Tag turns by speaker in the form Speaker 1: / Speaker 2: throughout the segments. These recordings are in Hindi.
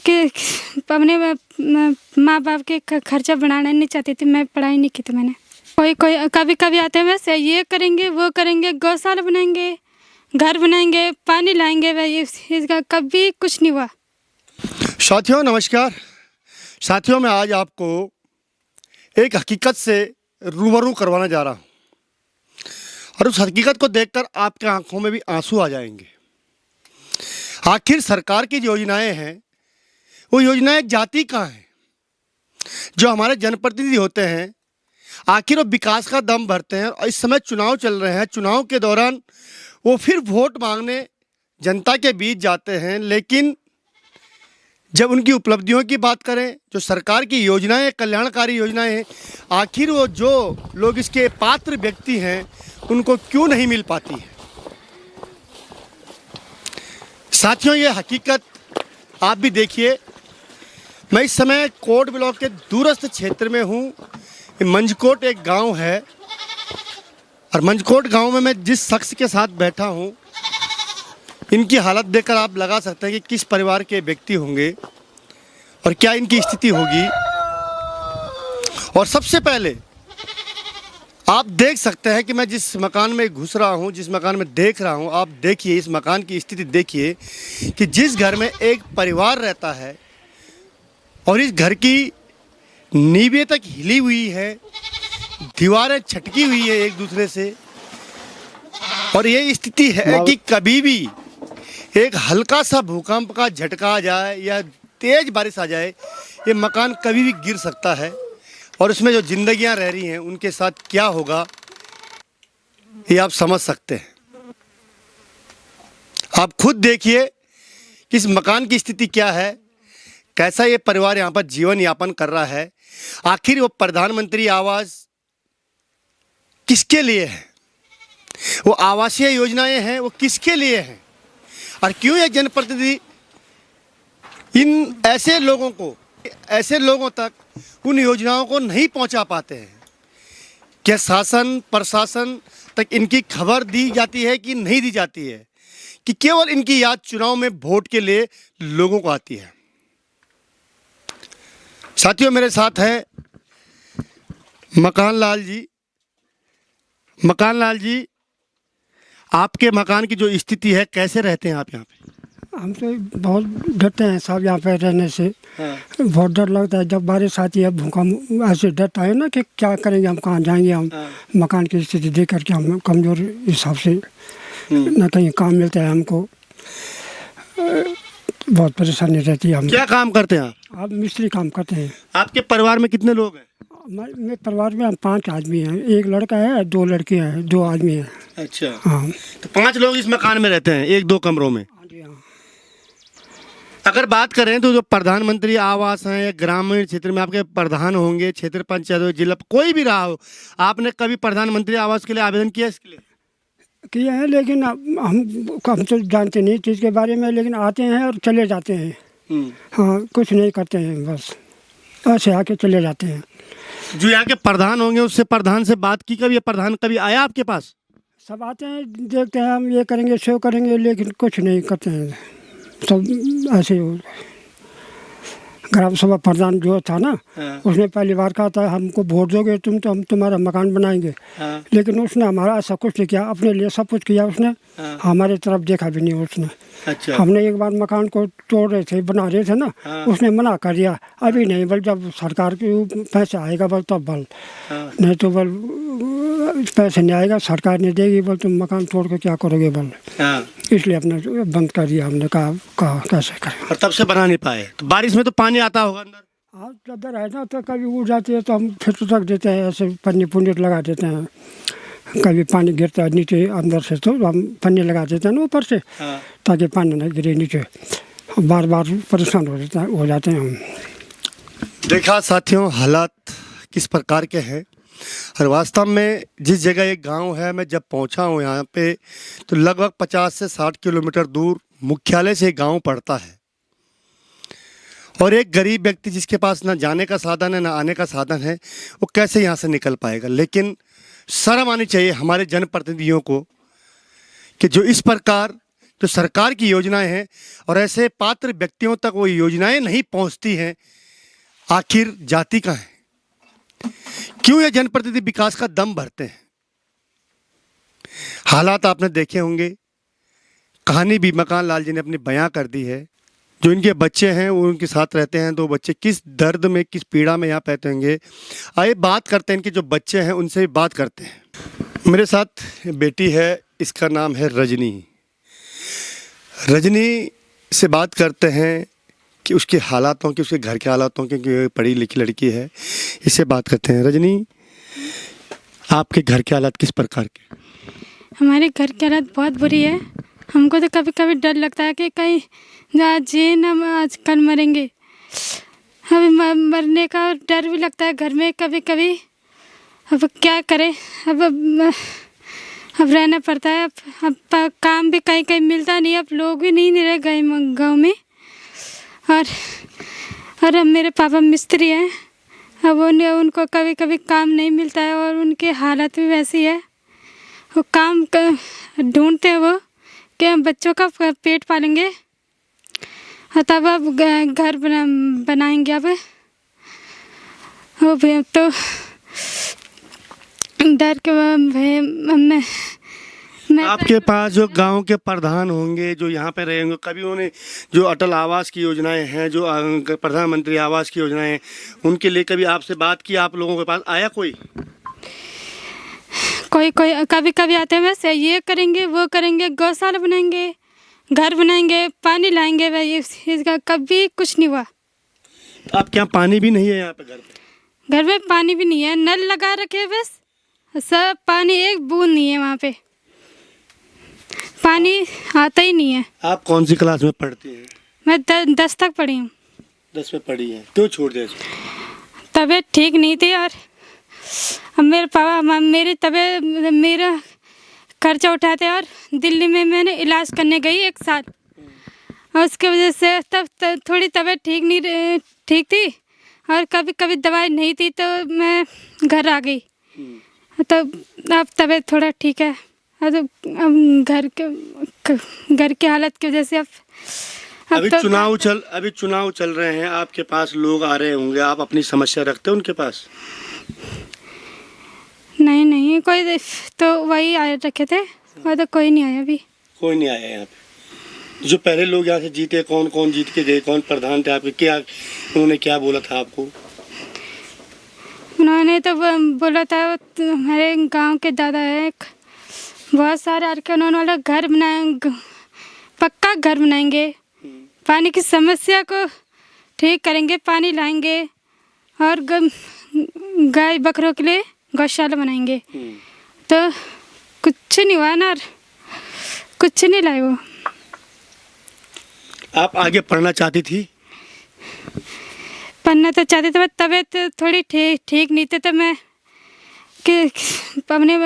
Speaker 1: कि अपने माँ बाप के खर्चा बढ़ाना नहीं चाहती थी। मैं पढ़ाई नहीं की थी मैंने। कोई कभी कभी आते हैं वैसे ये करेंगे वो करेंगे, गौशाला बनाएंगे, घर बनाएंगे, पानी लाएंगे, वह इसका कभी कुछ नहीं हुआ।
Speaker 2: साथियों नमस्कार। साथियों मैं आज आपको एक हकीकत से रूबरू करवाने जा रहा हूँ और उस हकीकत को देखकर आपके आंखों में भी आंसू आ जाएंगे। आखिर सरकार की जो योजनाएं हैं वो योजनाएं जाती कहाँ हैं? जो हमारे जनप्रतिनिधि होते हैं आखिर वो विकास का दम भरते हैं और इस समय चुनाव चल रहे हैं। चुनाव के दौरान वो फिर वोट मांगने जनता के बीच जाते हैं, लेकिन जब उनकी उपलब्धियों की बात करें, जो सरकार की योजनाएं कल्याणकारी योजनाएं हैं, आखिर वो जो लोग इसके पात्र व्यक्ति हैं उनको क्यों नहीं मिल पाती है। साथियों ये हकीकत आप भी देखिए। मैं इस समय कोट ब्लॉक के दूरस्थ क्षेत्र में हूँ। मंझकोट एक गांव है और मंझकोट गांव में मैं जिस शख्स के साथ बैठा हूँ इनकी हालत देखकर आप लगा सकते हैं कि किस परिवार के व्यक्ति होंगे और क्या इनकी स्थिति होगी। और सबसे पहले आप देख सकते हैं कि मैं जिस मकान में घुस रहा हूं, जिस मकान में देख रहा हूं, आप देखिए इस मकान की स्थिति देखिए कि जिस घर में एक परिवार रहता है और इस घर की नींवें तक हिली हुई है, दीवारें छटकी हुई है एक दूसरे से, और ये स्थिति है कि कभी भी एक हल्का सा भूकंप का झटका आ जाए या तेज बारिश आ जाए ये मकान कभी भी गिर सकता है और उसमें जो जिंदगियां रह रही हैं उनके साथ क्या होगा ये आप समझ सकते हैं। आप खुद देखिए कि इस मकान की स्थिति क्या है, कैसा ये परिवार यहाँ पर जीवन यापन कर रहा है। आखिर वो प्रधानमंत्री आवास किसके लिए है, वो आवासीय योजनाएं हैं वो किसके लिए हैं, और क्यों ये जनप्रतिनिधि इन ऐसे लोगों तक उन योजनाओं को नहीं पहुंचा पाते हैं। क्या शासन प्रशासन तक इनकी खबर दी जाती है कि नहीं दी जाती है, कि केवल इनकी याद चुनाव में वोट के लिए लोगों को आती है। साथियों मेरे साथ है मकान लाल जी। मकान लाल जी, आपके मकान की जो स्थिति है कैसे रहते हैं आप यहाँ पे?
Speaker 3: हम तो बहुत डरते हैं साहब यहाँ पे रहने से।
Speaker 2: हाँ।
Speaker 3: बहुत डर लगता है जब बारिश आती है, भूकंप ऐसे डरता है ना कि क्या करेंगे, हम कहाँ जाएंगे। हम
Speaker 2: हाँ।
Speaker 3: मकान की स्थिति देख करके हम कमज़ोर हिसाब से न कहीं काम मिलता है हमको, बहुत परेशानी रहती है। हम
Speaker 2: क्या काम करते हैं
Speaker 3: आप मिस्त्री काम करते हैं।
Speaker 2: आपके परिवार में कितने लोग हैं?
Speaker 3: मेरे परिवार में हम 5 आदमी हैं, एक लड़का है 2 लड़कियाँ हैं, 2 आदमी हैं।
Speaker 2: अच्छा।
Speaker 3: हाँ
Speaker 2: तो 5 लोग इस मकान में रहते हैं, 1-2 कमरों में।
Speaker 3: हाँ जी हाँ।
Speaker 2: अगर बात करें तो जो प्रधानमंत्री आवास हैं या ग्रामीण क्षेत्र में आपके प्रधान होंगे, क्षेत्र पंचायत हो, जिला कोई भी रहा हो, आपने कभी प्रधानमंत्री आवास के लिए आवेदन किया इसके लिए?
Speaker 3: किए हैं, लेकिन हम तो जानते नहीं चीज़ के बारे में, लेकिन आते हैं और चले जाते हैं। हाँ कुछ नहीं करते हैं, बस ऐसे आके चले जाते हैं।
Speaker 2: जो यहाँ के प्रधान होंगे उससे प्रधान से बात की कभी? प्रधान कभी आया आपके पास?
Speaker 3: सब आते हैं, देखते हैं हम ये करेंगे सो करेंगे, लेकिन कुछ नहीं करते हैं। सब ऐसे ही ग्राम सभा प्रधान जो था ना,
Speaker 2: हाँ।
Speaker 3: उसने पहली बार कहा था हमको वोट दोगे तुम तो हम तुम्हारा मकान बनाएंगे।
Speaker 2: हाँ।
Speaker 3: लेकिन उसने हमारा ऐसा कुछ नहीं किया, अपने लिए सब कुछ किया उसने।
Speaker 2: हाँ।
Speaker 3: हमारे तरफ देखा भी नहीं उसने।
Speaker 2: अच्छा।
Speaker 3: हमने एक बार मकान को तोड़ रहे थे, बना रहे थे ना।
Speaker 2: हाँ।
Speaker 3: उसने मना कर दिया, अभी नहीं, बल जब सरकार के पैसे आएगा बल तब बल।
Speaker 2: हाँ।
Speaker 3: नहीं तो बल पैसे नहीं आएगा, सरकार नहीं देगी, बल तुम मकान तोड़ के क्या करोगे बल।
Speaker 2: हाँ।
Speaker 3: इसलिए अपने बंद कर दिया। हमने कहा कैसे करें।
Speaker 2: और तब से बना नहीं पाए। तो बारिश में तो पानी आता होगा अंदर?
Speaker 3: हाँ चादर है ना, तो कभी उड़ जाती है तो हम फिर तो रख देते हैं, ऐसे पन्नी पुन्नी लगा देते हैं। कभी पानी गिरता है नीचे अंदर से तो हम पन्नी लगा देते हैं ना ऊपर से।
Speaker 2: हाँ।
Speaker 3: ताकि पानी न गिरे नीचे। बार बार परेशान हो जाते हैं हम।
Speaker 2: देखा साथियों हालात किस प्रकार के हैं। और वास्तव में जिस जगह एक गांव है, मैं जब पहुंचा हूं यहाँ पे तो लगभग 50 से 60 किलोमीटर दूर मुख्यालय से गांव पड़ता है। और एक गरीब व्यक्ति जिसके पास ना जाने का साधन है ना आने का साधन है, वो कैसे यहाँ से निकल पाएगा। लेकिन शर्म आनी चाहिए हमारे जनप्रतिनिधियों को कि जो इस प्रकार जो सरकार की योजनाएं हैं और ऐसे पात्र व्यक्तियों तक वो योजनाएं नहीं पहुंचती हैं, आखिर जाति का है? क्यों ये जनप्रतिनिधि विकास का दम भरते हैं? हालात आपने देखे होंगे, कहानी भी मकान लाल जी ने अपनी बयां कर दी है। जो इनके बच्चे हैं वो उनके साथ रहते हैं, तो बच्चे किस दर्द में, किस पीड़ा में यहाँ रहते होंगे। आइए बात करते हैं इनके जो बच्चे हैं उनसे भी बात करते हैं। मेरे साथ बेटी है, इसका नाम है रजनी। रजनी से बात करते हैं कि उसके हालातों की, उसके घर के हालातों की, क्योंकि पढ़ी लिखी लड़की है। इससे बात करते हैं। रजनी, आपके घर के हालात किस प्रकार के?
Speaker 1: हमारे घर की हालत बहुत बुरी है। हमको तो कभी कभी डर लगता है कि कहीं आज जिए ना आज कल मरेंगे। अभी मरने का डर भी लगता है घर में कभी कभी। अब क्या करें, अब रहना पड़ता है। अब काम भी कहीं कहीं मिलता नहीं, अब लोग भी नहीं रह गए गाँव में। और अब मेरे पापा मिस्त्री हैं, अब उनको कभी कभी काम नहीं मिलता है और उनकी हालत भी वैसी है। वो काम ढूंढते हैं वो कि हम बच्चों का पेट पालेंगे और तब अब घर बनाएंगे। अब वो भी तो डर के मैं
Speaker 2: आपके पास जो गांव के प्रधान होंगे, जो यहाँ पे रहे होंगे, कभी उन्होंने जो अटल आवास की योजनाएं हैं, जो प्रधानमंत्री आवास की योजनाएं हैं, उनके लिए कभी आपसे बात की? आप लोगों के पास आया कोई?
Speaker 1: कोई कभी कभी आते हैं, वैसे ये करेंगे वो करेंगे, गौशाला बनाएंगे, घर बनाएंगे, पानी लाएंगे, भाई इसका कभी कुछ नहीं हुआ।
Speaker 2: आप क्या पानी भी नहीं है यहाँ पे घर पे?
Speaker 1: घर में पानी भी नहीं है, नल लगा रखे बस, सब पानी एक बूंद नहीं है वहाँ पे, पानी आता ही नहीं है।
Speaker 2: आप कौन सी क्लास में पढ़ती हैं?
Speaker 1: मैं 10 तक पढ़ी हूँ।
Speaker 2: 10 में पढ़ी है, क्यों छोड़ दिया?
Speaker 1: तबीयत ठीक नहीं थी और अब मेरे पापा मेरी तबीयत, मेरा खर्चा उठाते और दिल्ली में मैंने इलाज करने गई 1 साल और उसके वजह से तब थोड़ी तबीयत ठीक थी और कभी कभी दवाई नहीं थी तो मैं घर आ गई। तब अब तबीयत थोड़ा ठीक है। अब घर की हालत की वजह से अब
Speaker 2: अभी
Speaker 1: तो
Speaker 2: चुनाव चल रहे हैं, आपके पास लोग आ रहे होंगे, आप अपनी समस्या रखते हैं उनके पास?
Speaker 1: नहीं, कोई तो वही आए रखे थे और तो कोई नहीं आया अभी।
Speaker 2: कोई नहीं आया यहाँ पे? जो पहले लोग यहाँ से जीते, कौन कौन जीत के गए, कौन प्रधान थे आपके, क्या उन्होंने क्या बोला था आपको?
Speaker 1: उन्होंने तो बोला था हमारे गांव के दादा है, बहुत सारे आके उन्होंने वाला घर बनाए, पक्का घर बनाएंगे, पानी की समस्या को ठीक करेंगे, पानी लाएंगे और गाय बकरों के लिए गौशाला बनाएंगे। तो कुछ नहीं हुआ ना, कुछ नहीं लाए वो।
Speaker 2: आप आगे पढ़ना चाहती थी?
Speaker 1: पढ़ना तो चाहती थी, तबीयत थोड़ी ठीक नहीं थी, तो मैं कि अपने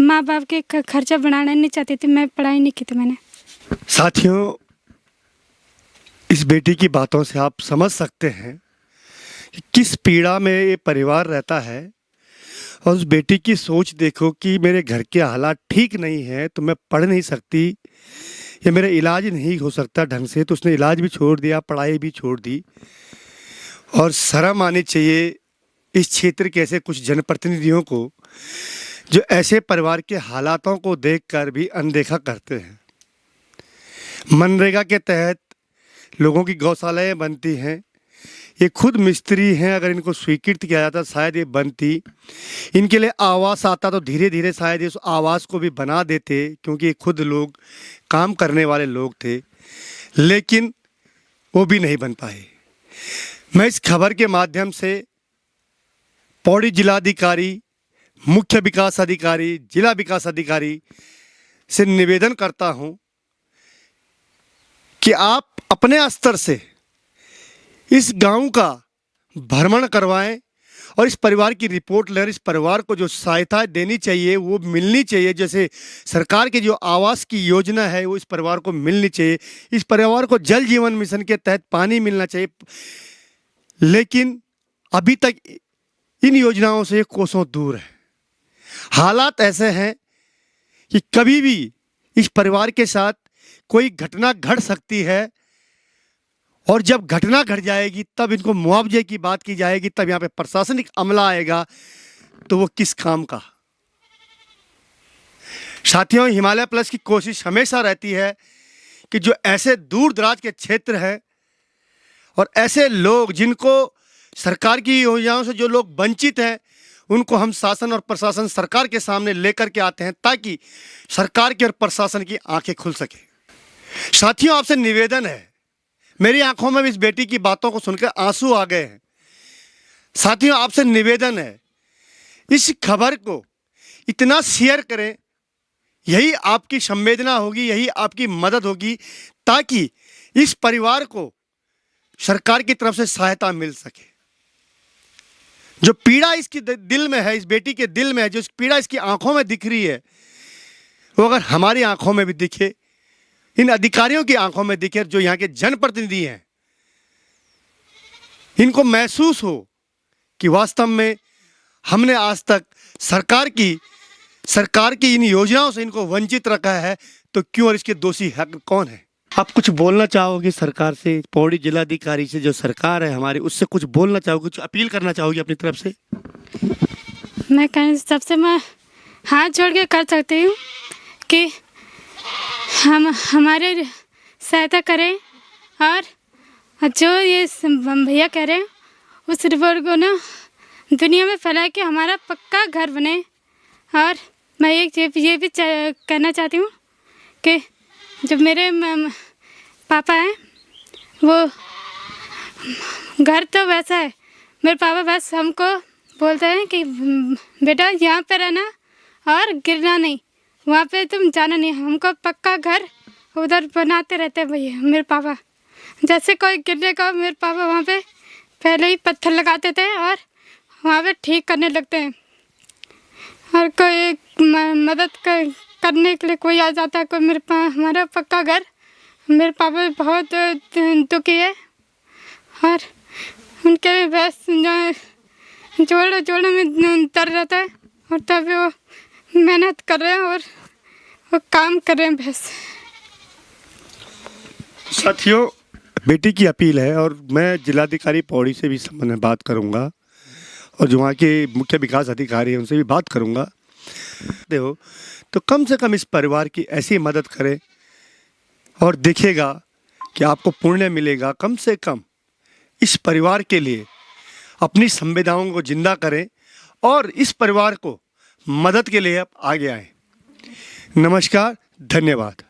Speaker 1: माँ बाप के खर्चा बढ़ाना नहीं चाहती थी, मैं पढ़ाई नहीं की थी मैंने।
Speaker 2: साथियों, इस बेटी की बातों से आप समझ सकते हैं कि किस पीड़ा में ये परिवार रहता है। और उस बेटी की सोच देखो कि मेरे घर के हालात ठीक नहीं है तो मैं पढ़ नहीं सकती या मेरा इलाज नहीं हो सकता ढंग से, तो उसने इलाज भी छोड़ दिया, पढ़ाई भी छोड़ दी। और शर्म आनी चाहिए इस क्षेत्र के ऐसे कुछ जनप्रतिनिधियों को जो ऐसे परिवार के हालातों को देखकर भी अनदेखा करते हैं। मनरेगा के तहत लोगों की गौशालाएँ बनती हैं, ये खुद मिस्त्री हैं, अगर इनको स्वीकृत किया जाता शायद ये बनती। इनके लिए आवास आता तो धीरे धीरे शायद इस आवास को भी बना देते, क्योंकि ये खुद लोग काम करने वाले लोग थे, लेकिन वो भी नहीं बन पाए। मैं इस खबर के माध्यम से पौड़ी जिलाधिकारी, मुख्य विकास अधिकारी, जिला विकास अधिकारी से निवेदन करता हूं कि आप अपने स्तर से इस गांव का भ्रमण करवाएं और इस परिवार की रिपोर्ट लें। इस परिवार को जो सहायता देनी चाहिए वो मिलनी चाहिए। जैसे सरकार की जो आवास की योजना है वो इस परिवार को मिलनी चाहिए। इस परिवार को जल जीवन मिशन के तहत पानी मिलना चाहिए, लेकिन अभी तक इन योजनाओं से कोसों दूर है। हालात ऐसे हैं कि कभी भी इस परिवार के साथ कोई घटना घट सकती है, और जब घटना घट जाएगी तब इनको मुआवजे की बात की जाएगी, तब यहाँ पे प्रशासनिक अमला आएगा, तो वो किस काम का। साथियों, हिमालय प्लस की कोशिश हमेशा रहती है कि जो ऐसे दूर दराज के क्षेत्र हैं और ऐसे लोग जिनको सरकार की योजनाओं से जो लोग वंचित हैं, उनको हम शासन और प्रशासन सरकार के सामने लेकर के आते हैं ताकि सरकार की और प्रशासन की आंखें खुल सके। साथियों, आपसे निवेदन है, मेरी आंखों में भी इस बेटी की बातों को सुनकर आंसू आ गए हैं। साथियों, आपसे निवेदन है, इस खबर को इतना शेयर करें, यही आपकी संवेदना होगी, यही आपकी मदद होगी, ताकि इस परिवार को सरकार की तरफ से सहायता मिल सके। जो पीड़ा इसकी दिल में है, इस बेटी के दिल में है, जो पीड़ा इसकी आंखों में दिख रही है, वो अगर हमारी आंखों में भी दिखे, इन अधिकारियों की आंखों में दिखे, जो यहाँ के जनप्रतिनिधि हैं, इनको महसूस हो कि वास्तव में हमने आज तक सरकार की इन योजनाओं से इनको वंचित रखा है, तो क्यों, और इसके दोषी हक कौन है। आप कुछ बोलना चाहोगे सरकार से, पौड़ी जिलाधिकारी से, जो सरकार है हमारी, उससे कुछ बोलना चाहोगे, कुछ अपील करना चाहोगे अपनी तरफ से?
Speaker 1: मैं कहने सबसे मैं हाथ जोड़ के कर सकती हूँ कि हमारे सहायता करें, और जो ये भैया कह रहे हैं उस रिपोर्ट को ना दुनिया में फैलाए कि हमारा पक्का घर बने। और मैं ये भी कहना चाहती हूँ कि जब मेरे पापा हैं, वो घर तो वैसा है, मेरे पापा बस हमको बोलते हैं कि बेटा यहाँ पे रहना और गिरना नहीं, वहाँ पे तुम जाना नहीं। हमको पक्का घर उधर बनाते रहते हैं भैया मेरे पापा। जैसे कोई गिरने का, मेरे पापा वहाँ पे पहले ही पत्थर लगाते थे और वहाँ पे ठीक करने लगते हैं। और कोई मदद करने के लिए कोई आ जाता है, कोई हमारा पक्का घर, मेरे पापा बहुत दुखी है, और उनके बस जोड़ों में दर्द रहता है, और तभी वो मेहनत कर रहे हैं और वो काम कर रहे हैं बस।
Speaker 2: साथियों, बेटी की अपील है, और मैं जिलाधिकारी पौड़ी से भी इस संबंध में बात करूंगा, और जो वहाँ के मुख्य विकास अधिकारी हैं उनसे भी बात करूंगा। देखो, तो कम से कम इस परिवार की ऐसी मदद करें, और देखिएगा कि आपको पुण्य मिलेगा। कम से कम इस परिवार के लिए अपनी संवेदनाओं को जिंदा करें, और इस परिवार को मदद के लिए आप आगे आएं। नमस्कार, धन्यवाद।